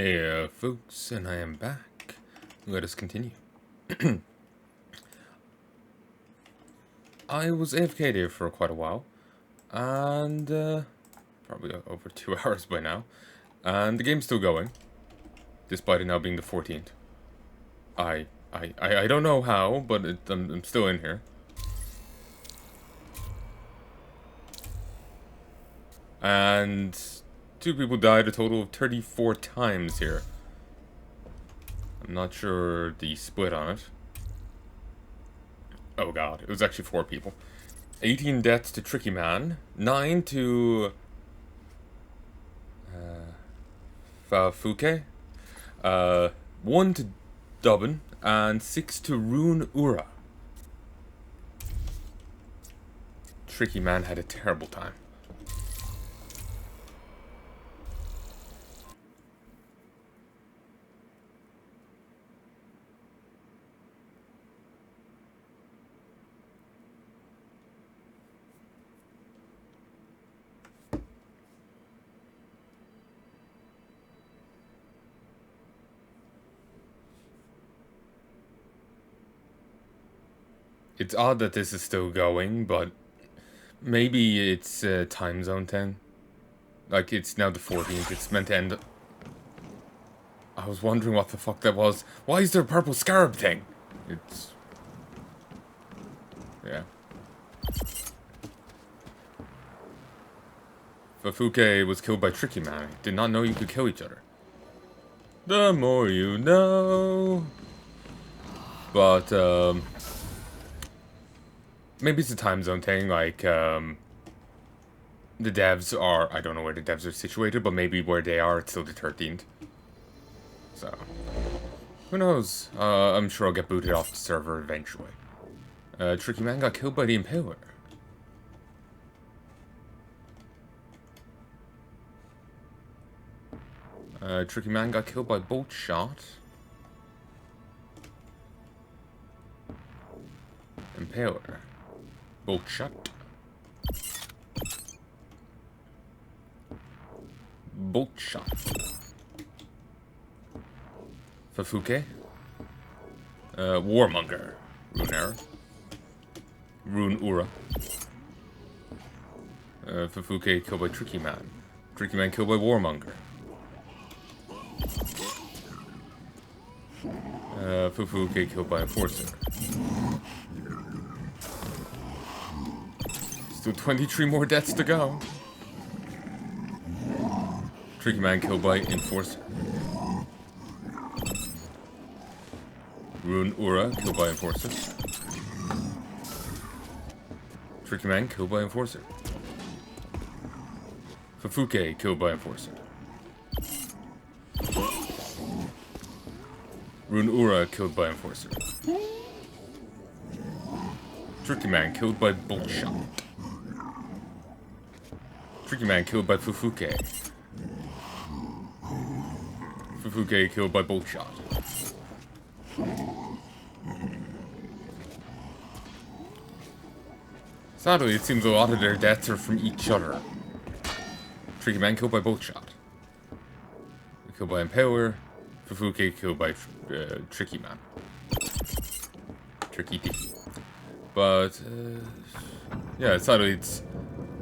Hey, folks, and I am back. Let us continue. I was AFK there for quite a while, and probably over 2 hours by now, and the game's still going, despite it now being the 14th. I don't know how, but I'm still in here. And 2 people died a total of 34 times here. I'm not sure the split on it. Oh god, it was actually 4 people. 18 deaths to Tricky Man, 9 to Fafuke, 1 to Dubbin, and 6 to Rune Ura. Tricky Man had a terrible time. It's odd that this is still going, but maybe it's a time zone thing. Like, it's now the 14th, it's meant to end... I was wondering what the fuck that was. Why is there a purple scarab thing? It's... yeah. Fafuke was killed by Tricky Man. Did not know you could kill each other. The more you know... But, maybe it's a time zone thing, like, the devs are... I don't know where the devs are situated, but maybe where they are, it's still the 13th. So, who knows? I'm sure I'll get booted off the server eventually. Tricky Man got killed by the Impaler. Tricky Man got killed by bolt shot. Impaler. Bolt shot. Bolt shot. Fafuke. Warmonger. Rune Rune Ura. Fafuke killed by Tricky Man. Tricky Man killed by Warmonger. Fafuke killed by Enforcer. Still 23 more deaths to go. Tricky Man killed by Enforcer. Rune Ura killed by Enforcer. Tricky Man killed by Enforcer. Fafuke killed by Enforcer. Rune Ura killed by Enforcer. Tricky Man killed by bolt shot. Tricky Man killed by Fafuke. Fafuke killed by bolt shot. Sadly, it seems a lot of their deaths are from each other. Tricky Man killed by bolt shot. Killed by Impaler. Fafuke killed by Tricky Man. Tricky Dicky. But, yeah, sadly it's...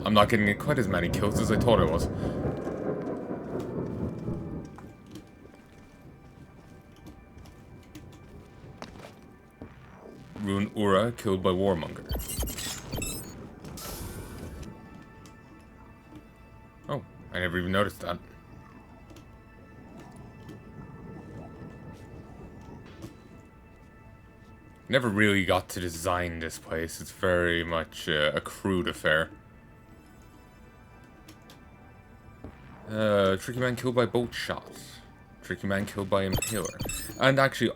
I'm not getting quite as many kills as I thought I was. Rune Ura killed by Warmonger. Oh, I never even noticed that. Never really got to design this place. It's very much a crude affair. Tricky Man killed by bolt shot. Tricky Man killed by Impaler. And actually,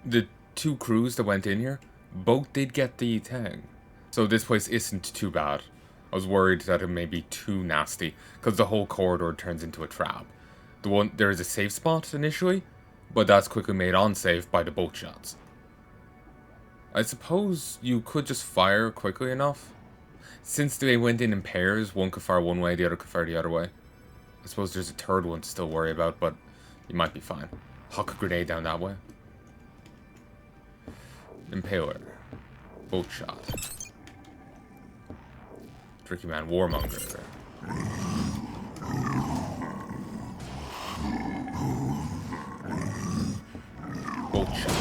the 2 crews that went in here, both did get the thing. So this place isn't too bad. I was worried that it may be too nasty, because the whole corridor turns into a trap. There is a safe spot initially, but that's quickly made unsafe by the bolt shots. I suppose you could just fire quickly enough. Since they went in pairs, one could fire one way, the other could fire the other way. I suppose there's a third one to still worry about, but You might be fine. Huck a grenade down that way. Impaler. Bolt shot. Tricky man, warmonger. Bolt shot.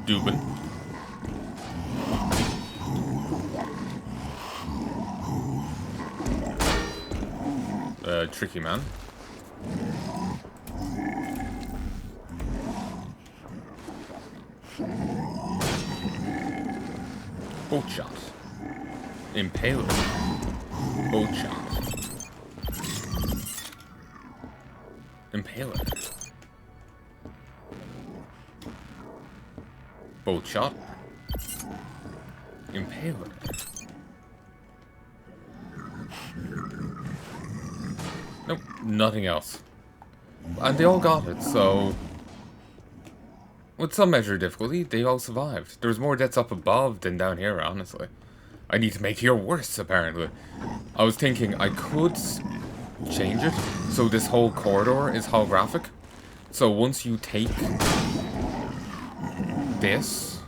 Dubin. Tricky man. Bolt shot. Impaler. Bolt shot. Impaler. Bolt shot. Impaler. Nope, nothing else. And they all got it, so... with some measure of difficulty, they all survived. There was more deaths up above than down here, honestly. I need to make here worse, apparently. I was thinking I could change it so this whole corridor is holographic. So once you take this,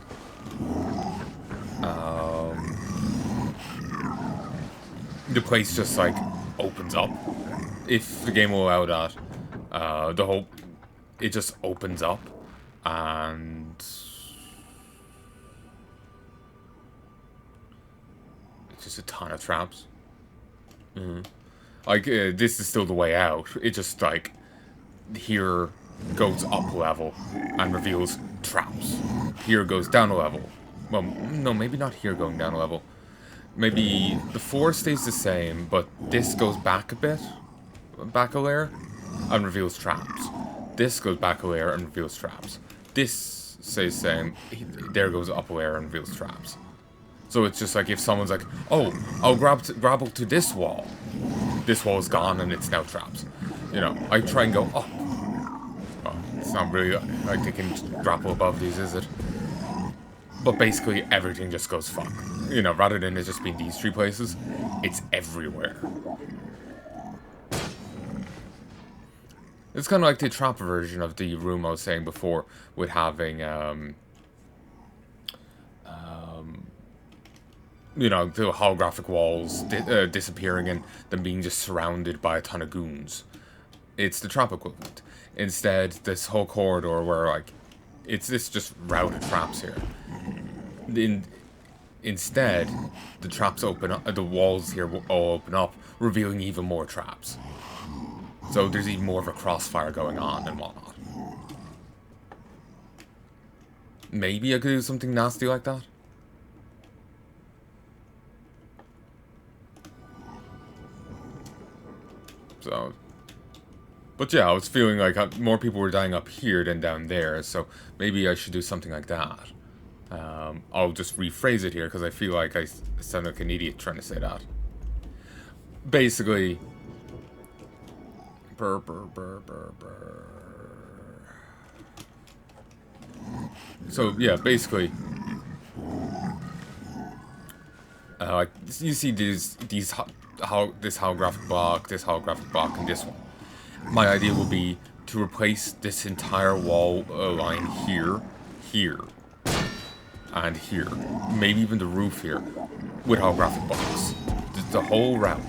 the place just like opens up. If the game will allow that, it just opens up, and it's just a ton of traps. Like, this is still the way out. It just, like, here goes up a level and reveals traps. Here goes down a level. Well, no, maybe not here going down a level. Maybe the floor stays the same, but this goes back a bit, back a layer, and reveals traps. This goes back a layer and reveals traps. This stays the same, there goes up a layer and reveals traps. So it's just like if someone's like, oh, I'll grapple to this wall. This wall is gone and it's now traps. You know, I try and go up. Well, it's not really like they can grapple above these, is it? But basically everything just goes fuck. You know, rather than it just being these three places, it's everywhere. It's kind of like the trap version of the room I was saying before, with having, you know, the holographic walls disappearing and them being just surrounded by a ton of goons. It's the trap equivalent. Instead, this whole corridor where, like, it's this just routed traps here. Instead, the traps open up, the walls here will all open up, revealing even more traps. So there's even more of a crossfire going on and whatnot. Maybe I could do something nasty like that? So, but yeah, I was feeling like more people were dying up here than down there, so maybe I should do something like that. I'll just rephrase it here because I feel like I sound like an idiot trying to say that. Basically, so yeah, basically, like you see this holographic block, and this one. My idea would be to replace this entire wall line here, and here, maybe even the roof here, with holographic blocks. The whole route.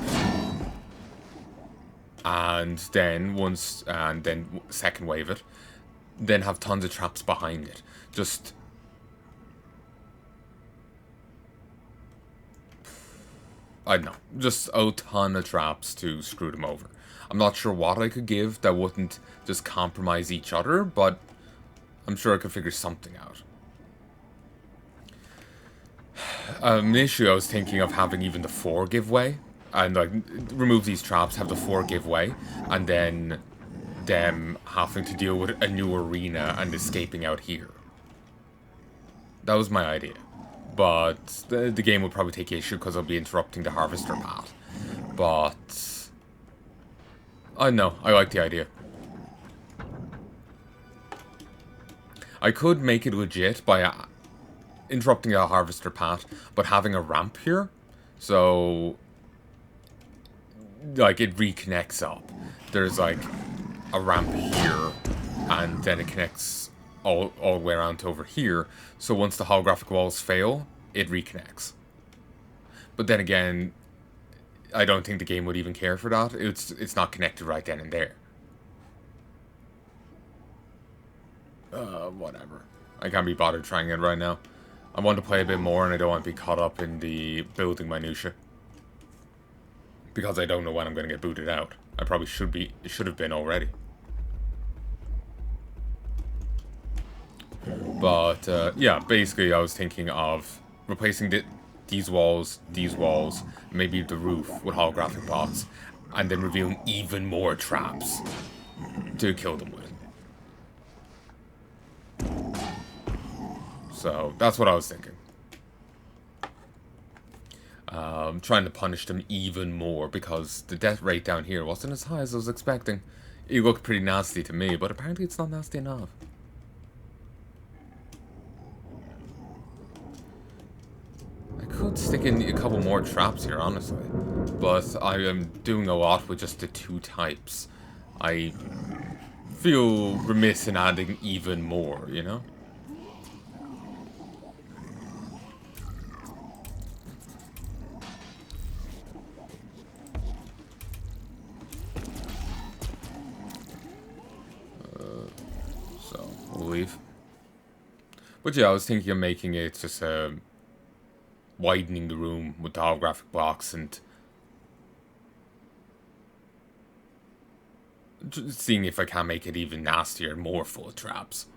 And then second wave it, then have tons of traps behind it. Just, I don't know, just a ton of traps to screw them over. I'm not sure what I could give that wouldn't just compromise each other, but I'm sure I could figure something out. Initially I was thinking of having even the 4 give way, and like remove these traps, have the 4 give way, and then them having to deal with a new arena and escaping out here. That was my idea. But the game would probably take issue because I'll be interrupting the harvester path. But I don't know, I like the idea. I could make it legit by interrupting the harvester path, but having a ramp here. So like, it reconnects up. There's, like, a ramp here, and then it connects all the way around to over here. So once the holographic walls fail, it reconnects. But then again, I don't think the game would even care for that. It's not connected right then and there. Whatever. I can't be bothered trying it right now. I want to play a bit more, and I don't want to be caught up in the building minutia. Because I don't know when I'm going to get booted out. I probably should have been already. But, yeah, basically I was thinking of replacing these walls, maybe the roof with holographic blocks, and then revealing even more traps to kill them with. So, that's what I was thinking. Trying to punish them even more, because the death rate down here wasn't as high as I was expecting. It looked pretty nasty to me, but apparently it's not nasty enough. I could stick in a couple more traps here, honestly, but I am doing a lot with just the 2 types. I feel remiss in adding even more, you know? So, we'll leave. But yeah, I was thinking of making it just widening the room with the holographic blocks and just seeing if I can make it even nastier and more full of traps.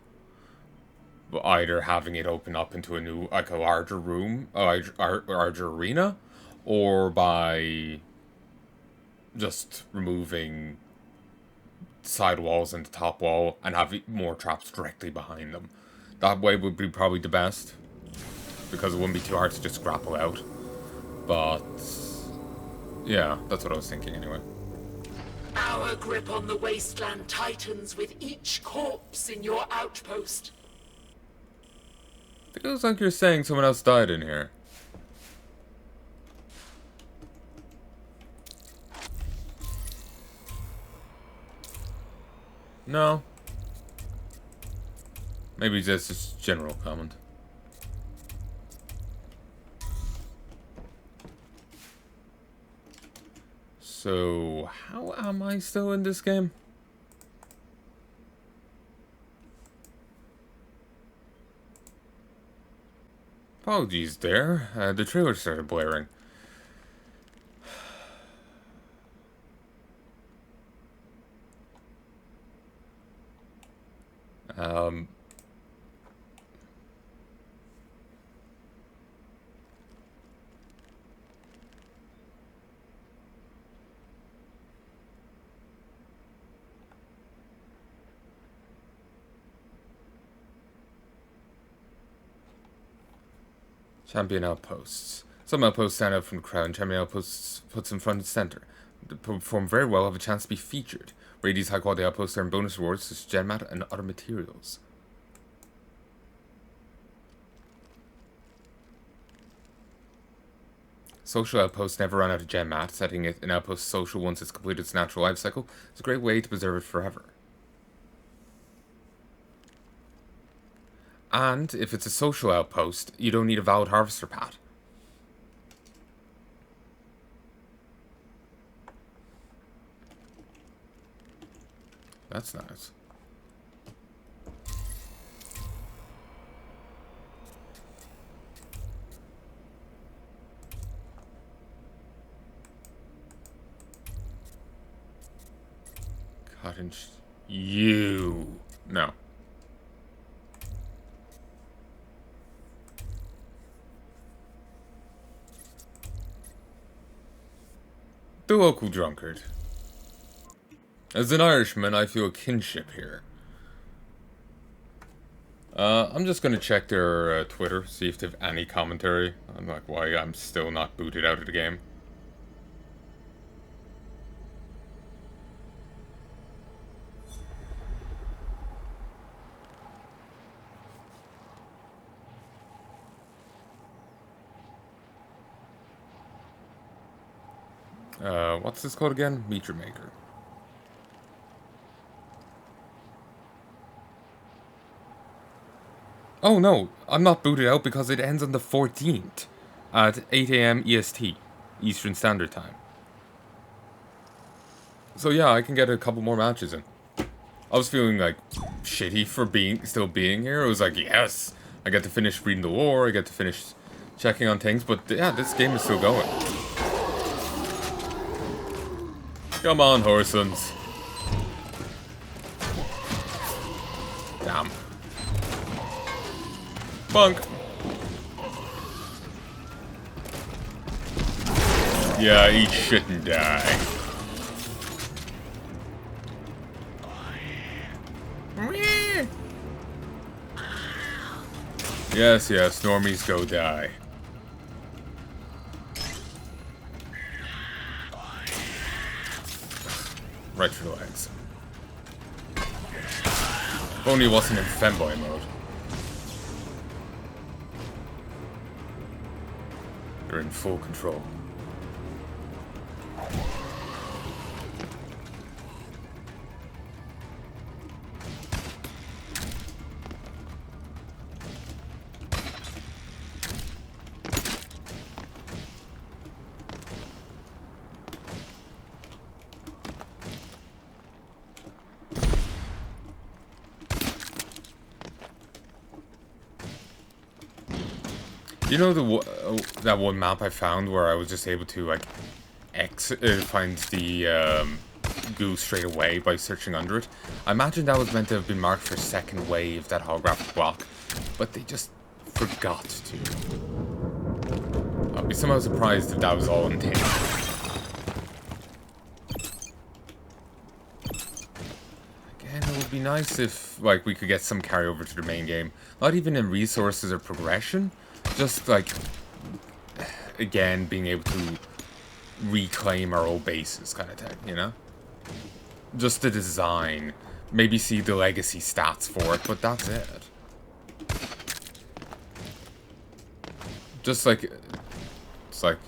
But either having it open up into a new, like a larger room, larger arena, or by just removing side walls and the top wall and having more traps directly behind them. That way would be probably the best, because it wouldn't be too hard to just grapple out. But yeah, that's what I was thinking anyway. Our grip on the wasteland tightens with each corpse in your outpost. It feels like you're saying someone else died in here. No. Maybe just general comment. So, how am I still in this game? Apologies there. The trailer started blaring. Champion outposts. Some outposts stand out from the crowd, and champion outposts puts them front and center. They perform very well, have a chance to be featured. Raid these high quality outposts earn bonus rewards such as gem mat and other materials. Social outposts never run out of gem mat. Setting it an outpost social once it's completed its natural life cycle is a great way to preserve it forever. And if it's a social outpost, you don't need a valid harvester pad. That's nice. Cotton. You. No. The local drunkard. As an Irishman, I feel a kinship here. I'm just gonna check their Twitter, see if they have any commentary on like why I'm still not booted out of the game. What's this called again? Meter Maker. Oh no, I'm not booted out because it ends on the 14th at 8 AM EST, Eastern Standard Time. So yeah, I can get a couple more matches in. I was feeling like shitty for still being here. It was like, yes, I get to finish reading the lore, I get to finish checking on things, but yeah, this game is still going. Come on, Horsons. Damn. Bunk. Yeah, eat shit and die. Yes, yes, normies go die. Right for the legs. If only it wasn't in femboy mode. You're in full control. You know that one map I found where I was just able to like find the goo straight away by searching under it? I imagine that was meant to have been marked for second wave, that holographic block, but they just forgot to. I'd be somehow surprised if that was all intended. Again, it would be nice if like we could get some carryover to the main game, not even in resources or progression. Just, like, again, being able to reclaim our old bases kind of thing, you know? Just the design. Maybe see the legacy stats for it, but that's it. Just, like, it's like,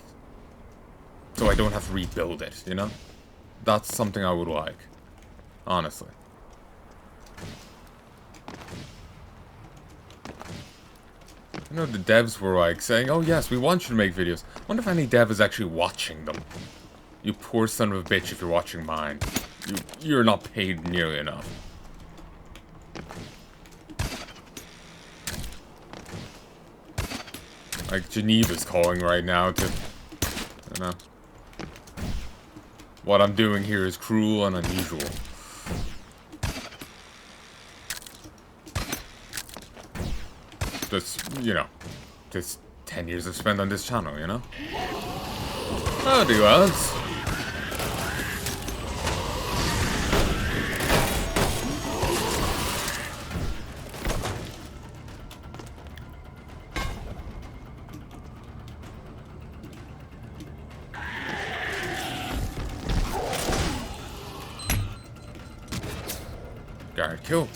so I don't have to rebuild it, you know? That's something I would like. Honestly. I know the devs were like saying, oh yes, we want you to make videos. I wonder if any dev is actually watching them. You poor son of a bitch if you're watching mine. You're not paid nearly enough. Like, Geneva's calling right now to, you know. What I'm doing here is cruel and unusual. Just, you know, just 10 years I've spent on this channel, you know? Howdy, lads. Guard killed.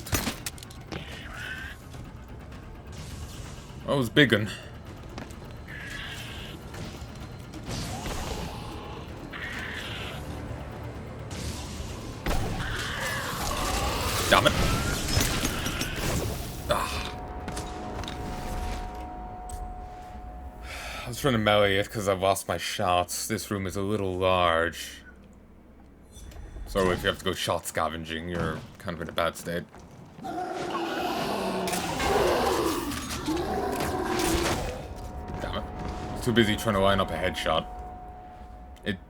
That was big un. Damn it. Ah. I was trying to melee it because I've lost my shots. This room is a little large. So if you have to go shot scavenging, you're kind of in a bad state. Too busy trying to line up a headshot.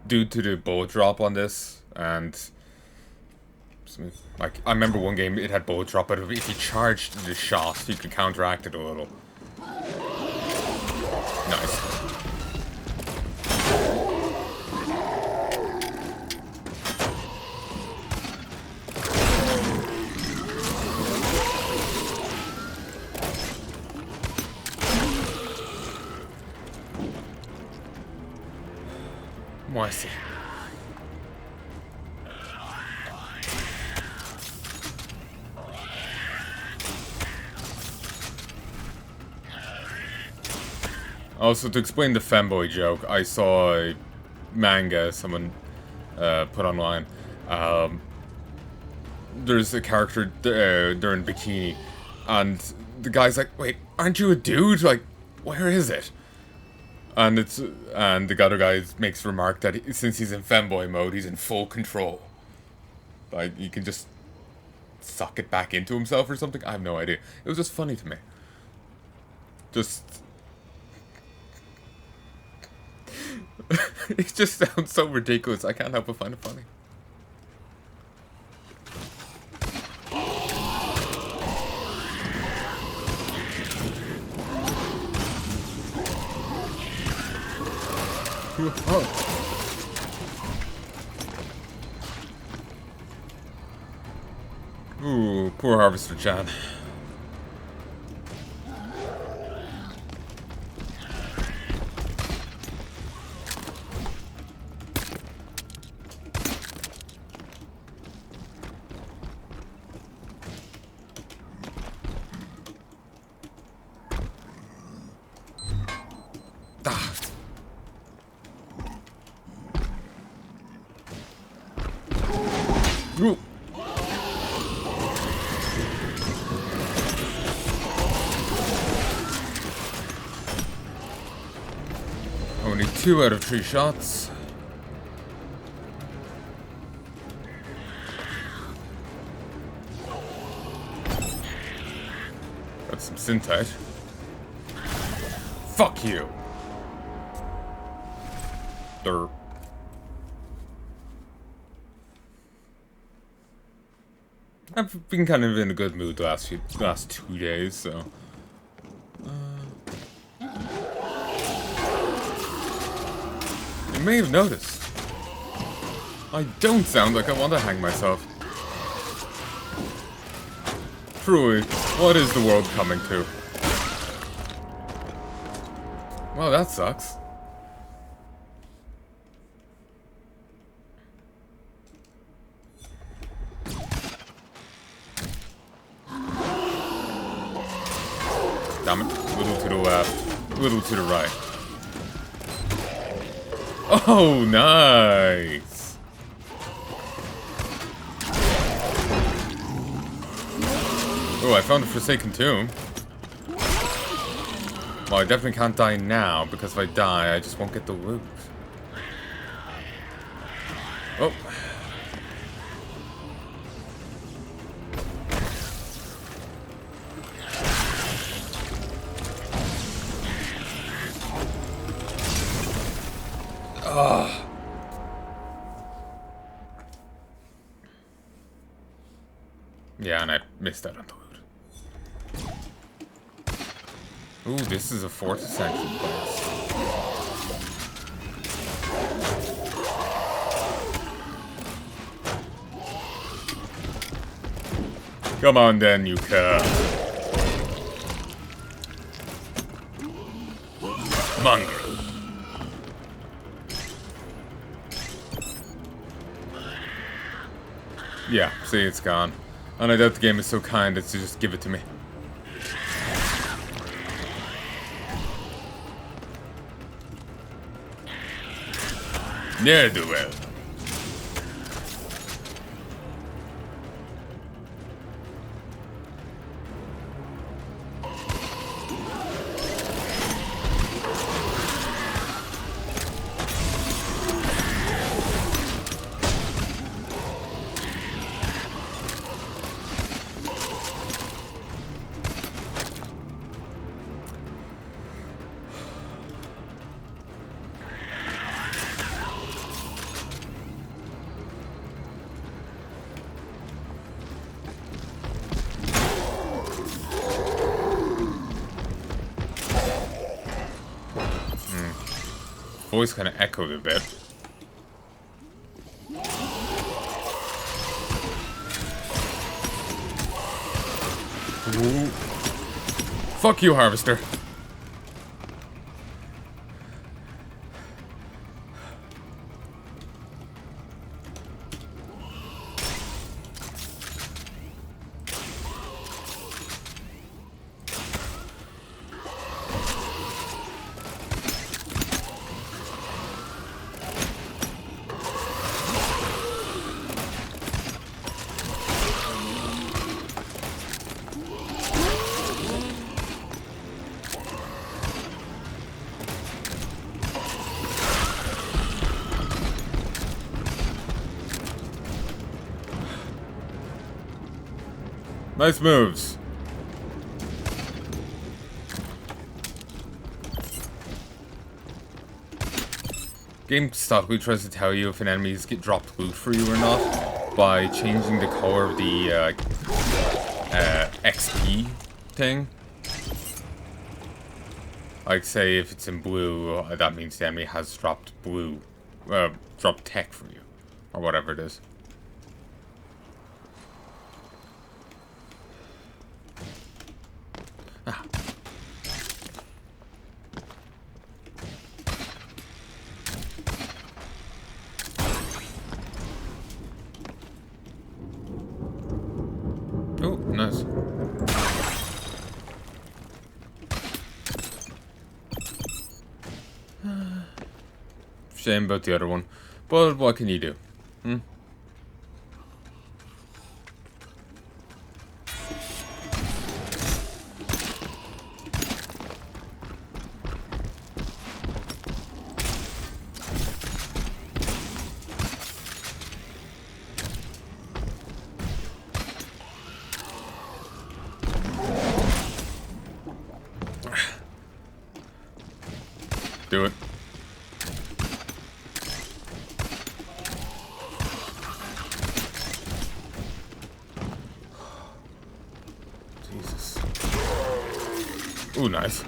Due to the bullet drop on this, and like I remember one game it had bullet drop, but if you charged the shot, you could counteract it a little. Nice. Mercy. Also, to explain the femboy joke, I saw manga someone put online. There's a character, they're in bikini, and the guy's like, wait, aren't you a dude? Like, where is it? And the other guy makes a remark that since he's in femboy mode, he's in full control. Like, he can just suck it back into himself or something. I have no idea. It was just funny to me. Just... it just sounds so ridiculous. I can't help but find it funny. Oh. Ooh, poor Harvester Chan. Ooh. Only 2 out of 3 shots. Got some synthite. Fuck you. Derp. I've been kind of in a good mood the last 2 days, so. You may have noticed. I don't sound like I want to hang myself. Truly, what is the world coming to? Well, that sucks. Damn it. A little to the left. A little to the right. Oh, nice! Oh, I found a Forsaken Tomb. Well, I definitely can't die now, because if I die, I just won't get the loot. Oh. Yeah, and I missed out on the loot. Ooh, this is a 4th ascension place. Come on then, you cur. Mongrel. Yeah, see, it's gone. And I doubt the game is so kind as to just give it to me. Ne'er-do-well. Voice kind of echoed a bit. Ooh. Fuck you, Harvester. Nice moves. Game subtly tries to tell you if an enemy's get dropped loot for you or not by changing the color of the XP thing. Like, say if it's in blue, that means the enemy has dropped blue, dropped tech for you, or whatever it is. Ah. Oh, nice. Shame about the other one, but what can you do? Hmm? Do it. Jesus. Ooh, nice.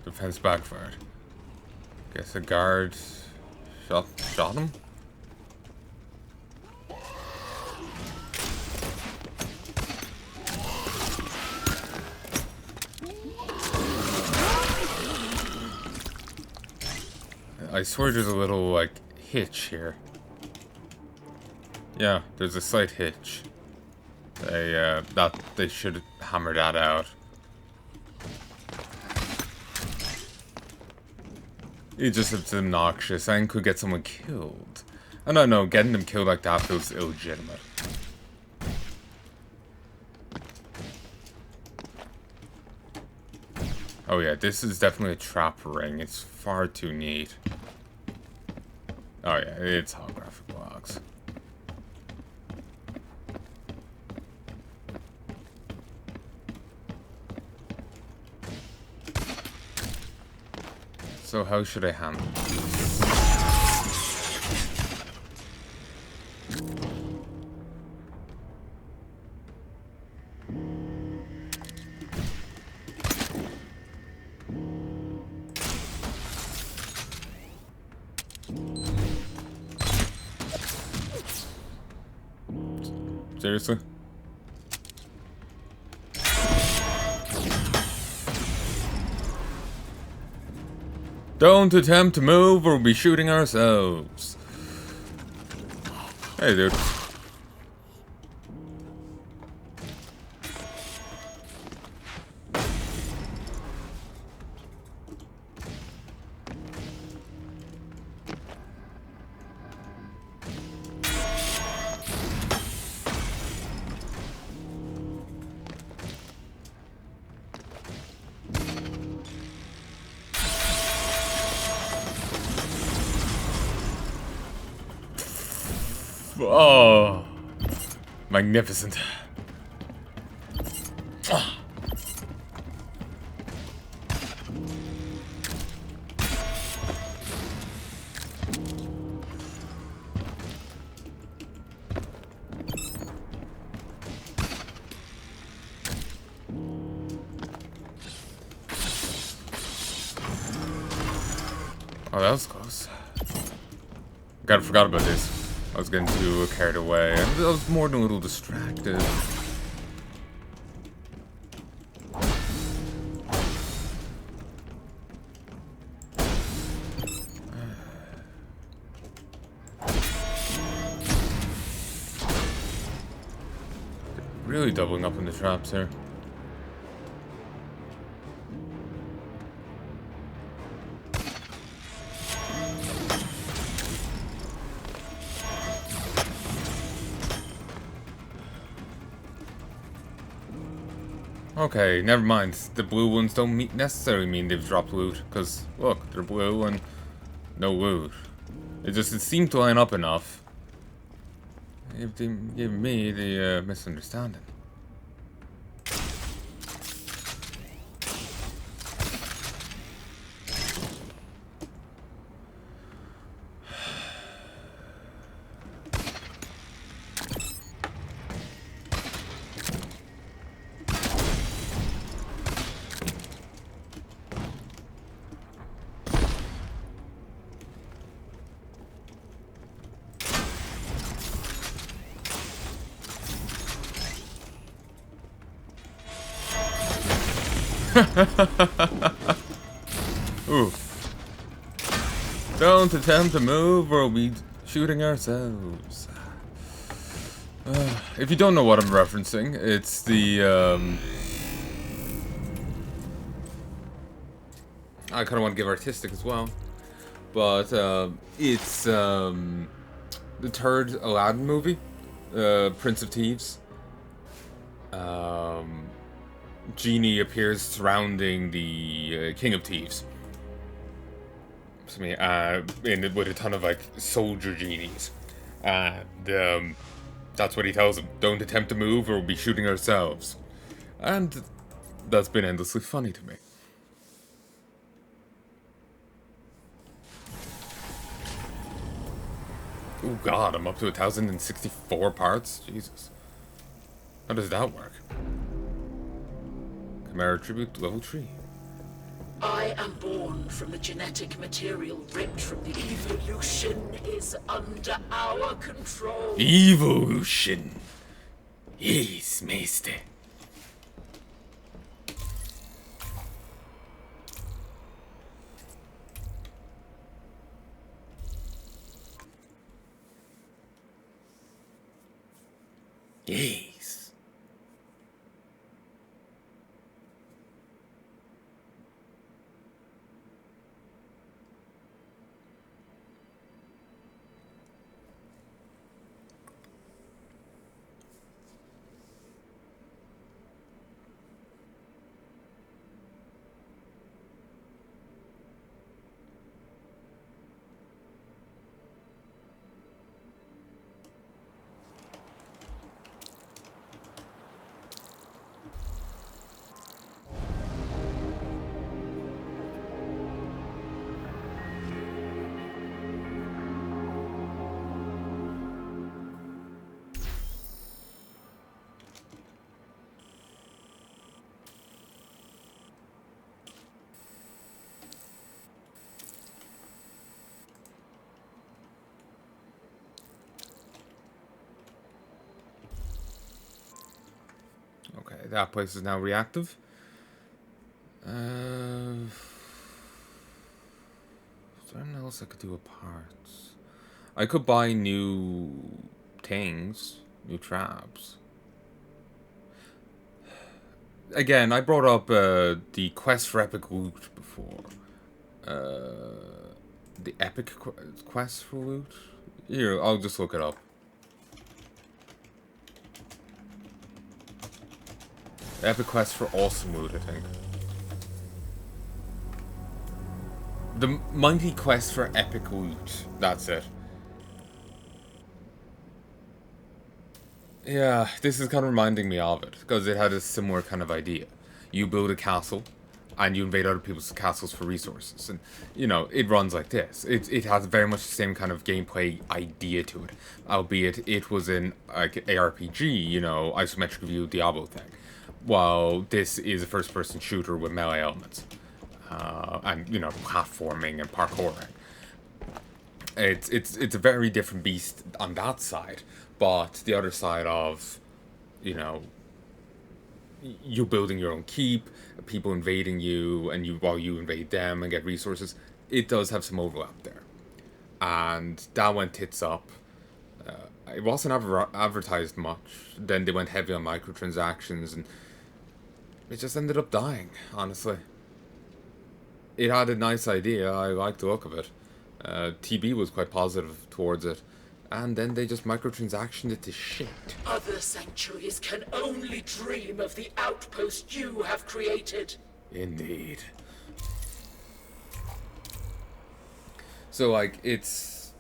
Defense backfired. Guess the guard shot him? I swear there's a little, like, hitch here. Yeah, there's a slight hitch. They should hammer that out. It just it's obnoxious and could get someone killed. I don't know, getting them killed like that feels illegitimate. Oh yeah, this is definitely a trap ring. It's far too neat. Oh yeah, it's holographic logs. So how should I handle this? Seriously? Don't attempt to move or we'll be shooting ourselves. Hey, dude. Oh, magnificent. Oh, that was close. God, I forgot about this. I was getting too carried away, and I was more than a little distracted. Really doubling up on the traps here. Okay, never mind. The blue ones don't necessarily mean they've dropped loot, because, look, they're blue and no loot. It seemed to line up enough. It gave me the misunderstanding. Oof. Don't attempt to move or we'll be shooting ourselves. If you don't know what I'm referencing, it's the, I kind of want to give artistic as well. But, it's, the third Aladdin movie, Prince of Thieves. Genie appears surrounding the King of Thieves. With a ton of like soldier genies, and that's what he tells them: "Don't attempt to move, or we'll be shooting ourselves." And that's been endlessly funny to me. Oh God, I'm up to 1,064 parts. Jesus, how does that work? Chimera Tribute level 3. I am born from the genetic material ripped from the evolution is under our control. Evolution. Yes, Master. Yes. Okay, that place is now reactive. Is there anything else I could do with parts? I could buy new things, new traps. Again, I brought up the quest for epic loot before. The epic quest for loot? Here, I'll just look it up. Epic quest for awesome loot, I think. The mighty quest for epic loot. That's it. Yeah, this is kind of reminding me of it, because it had a similar kind of idea. You build a castle, and you invade other people's castles for resources. And, you know, it runs like this. It has very much the same kind of gameplay idea to it. Albeit, it was in, like, ARPG, you know, isometric view Diablo thing. While this is a first-person shooter with melee elements. And, you know, platforming and parkouring. It's a very different beast on that side. But the other side of, you know, you building your own keep, people invading you, and while you invade them and get resources, it does have some overlap there. And that went tits up it wasn't advertised much. Then they went heavy on microtransactions, and it just ended up dying, honestly. It had a nice idea. I liked the look of it. TB was quite positive towards it. And then they just microtransactioned it to shit. Other sanctuaries can only dream of the outpost you have created. Indeed. So, like, it's...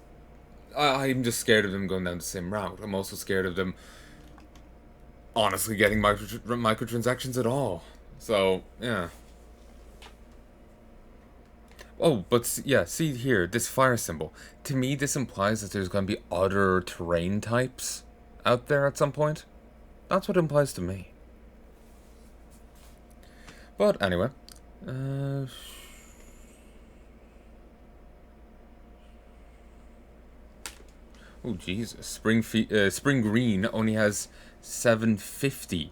I'm just scared of them going down the same route. I'm also scared of them honestly getting microtransactions at all. So, yeah. Oh, but yeah, see here, this fire symbol. To me, this implies that there's going to be other terrain types out there at some point. That's what it implies to me. But anyway. Oh, Jesus. Spring Green only has 750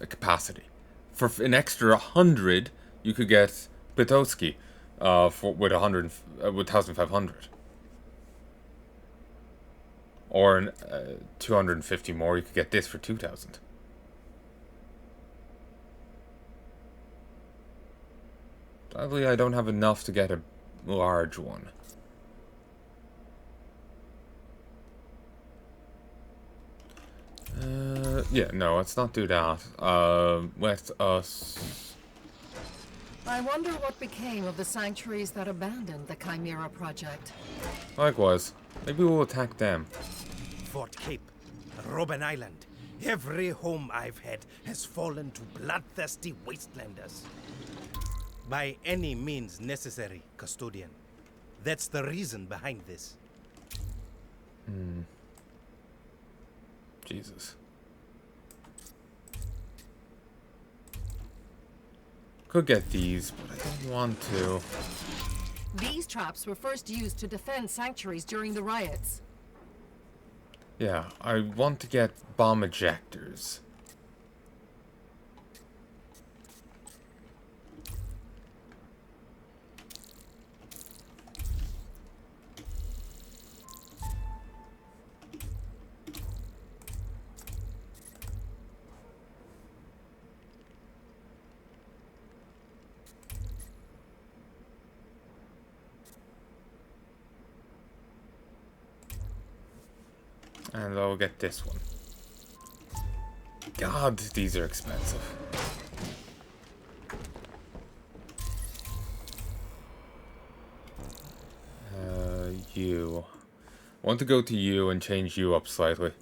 capacity. For an extra 100, you could get Petoski. With 1,500, or 250 more, you could get this for 2,000. Sadly, I don't have enough to get a large one. Yeah, no, let's not do that. Let us... I wonder what became of the sanctuaries that abandoned the Chimera project. Likewise. Maybe we'll attack them. Fort Cape, Robben Island. Every home I've had has fallen to bloodthirsty wastelanders. By any means necessary, custodian. That's the reason behind this. Jesus. Could get these, but I don't want to. These traps were first used to defend sanctuaries during the riots. Yeah, I want to get bomb ejectors. And I'll get this one. God, these are expensive. You. I want to go to you and change you up slightly.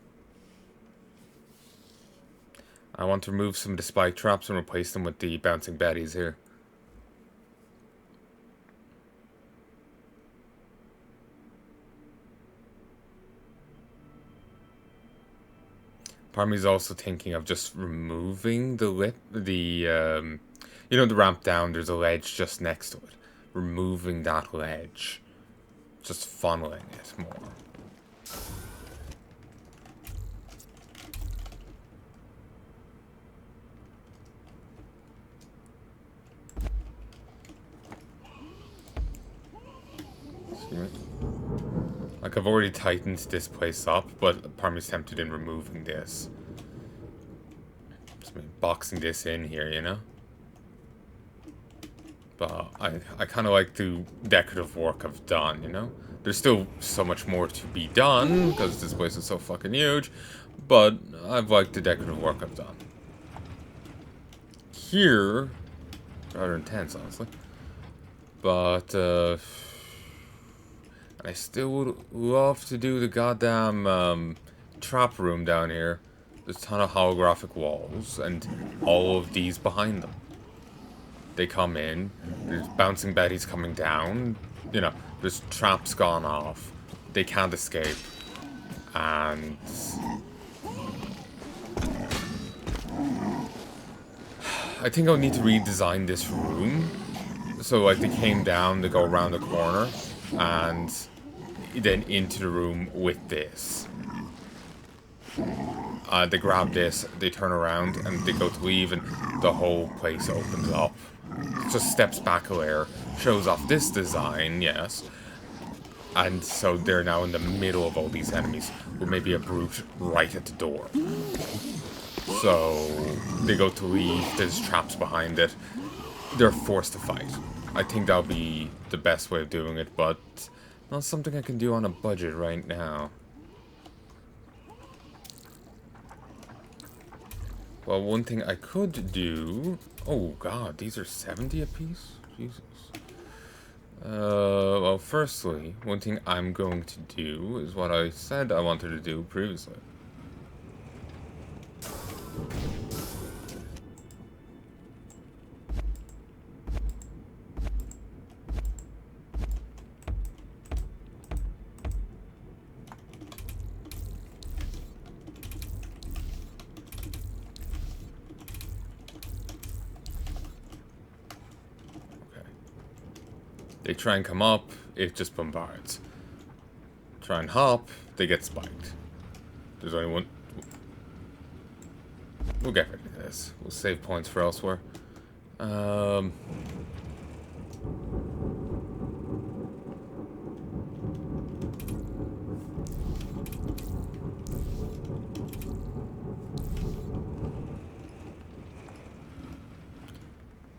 I want to remove some of the spike traps and replace them with the bouncing baddies here. Part of me is also thinking of just removing the you know, the ramp down, there's a ledge just next to it. Removing that ledge. Just funneling it more. Excuse me. Like, I've already tightened this place up, but part of me's tempted in removing this. Just boxing this in here, you know? But I kind of like the decorative work I've done, you know? There's still so much more to be done, because this place is so fucking huge, but I've liked the decorative work I've done. Here, rather intense, honestly. But, I still would love to do the goddamn trap room down here. There's a ton of holographic walls, and all of these behind them. They come in, there's bouncing baddies coming down, you know, there's traps gone off, they can't escape, and... I think I'll need to redesign this room, so like they came down, they go around the corner, and then into the room with this. They grab this, they turn around, and they go to leave, and the whole place opens up. Just steps back a layer, shows off this design, yes. And so they're now in the middle of all these enemies, with maybe a brute right at the door. So they go to leave, there's traps behind it. They're forced to fight. I think that'll be the best way of doing it, but not something I can do on a budget right now. Well, one thing I could do... Oh god, these are 70 apiece? Jesus. Well, firstly, one thing I'm going to do is what I said I wanted to do previously. They try and come up, it just bombards. Try and hop, they get spiked. There's only one... We'll get rid of this. We'll save points for elsewhere.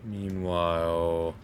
Meanwhile...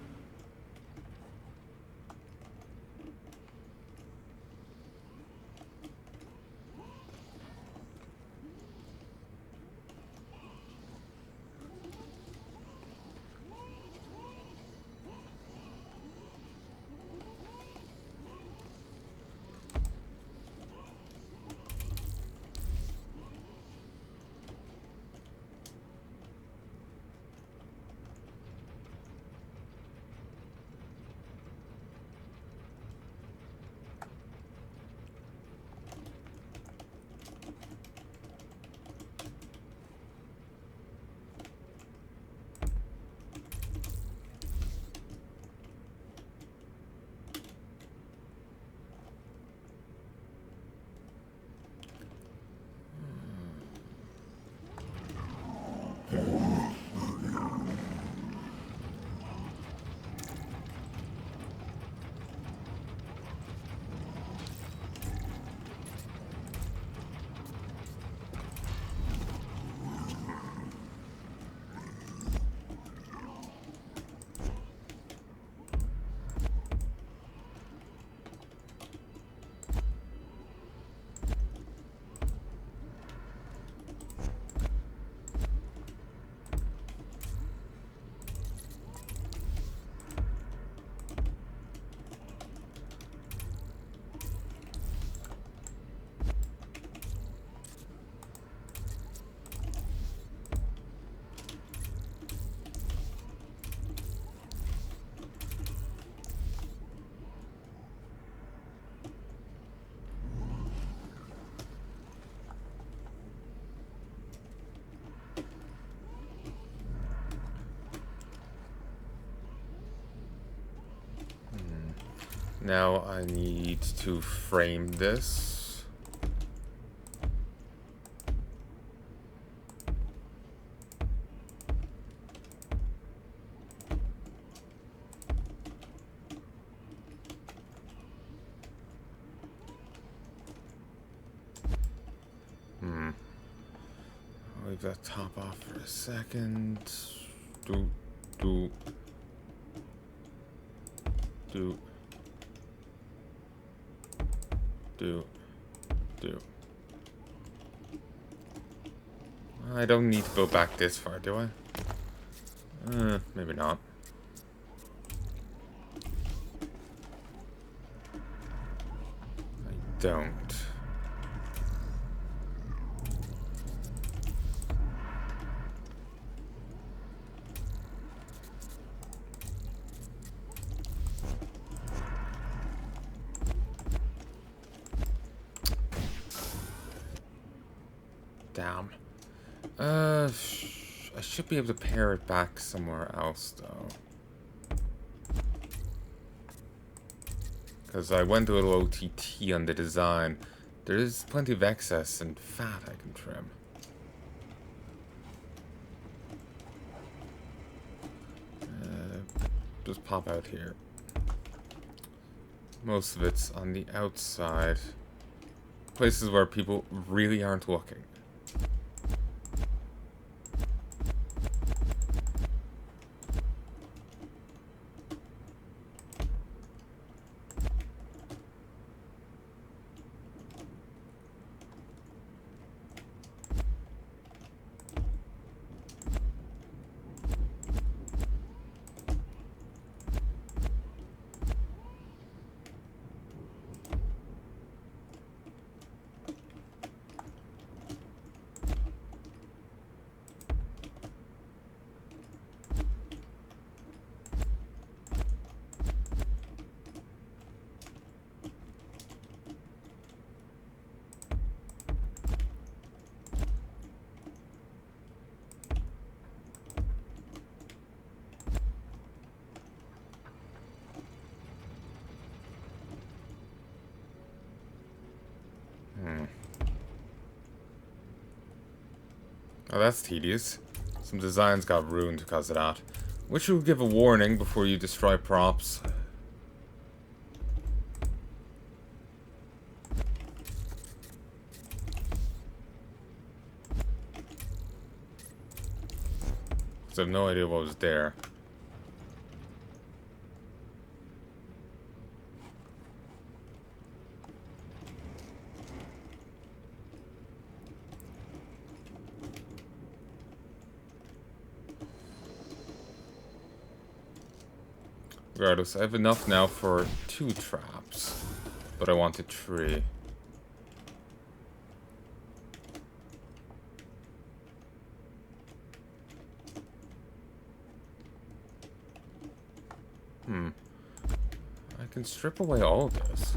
Now I need to frame this. I'll leave that top off for a second. Do. I don't need to go back this far, do I? Maybe not. I don't. Damn. I should be able to pare it back somewhere else, though. Because I went a little OTT on the design. There is plenty of excess and fat I can trim. Just pop out here. Most of it's on the outside. Places where people really aren't looking. Oh, that's tedious. Some designs got ruined because of that. Wish you would give a warning before you destroy props. Because I have no idea what was there. Regardless, I have enough now for 2 traps, but I wanted 3. I can strip away all of this.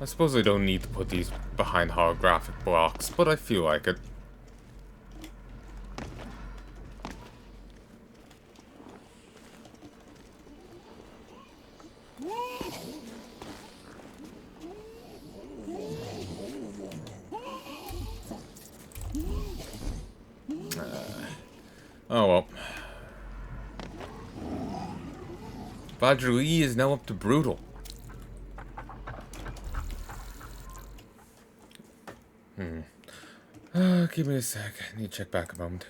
I suppose I don't need to put these behind holographic blocks, but I feel like it. Oh well. Badger Lee is now up to brutal. Give me a sec. I need to check back a moment.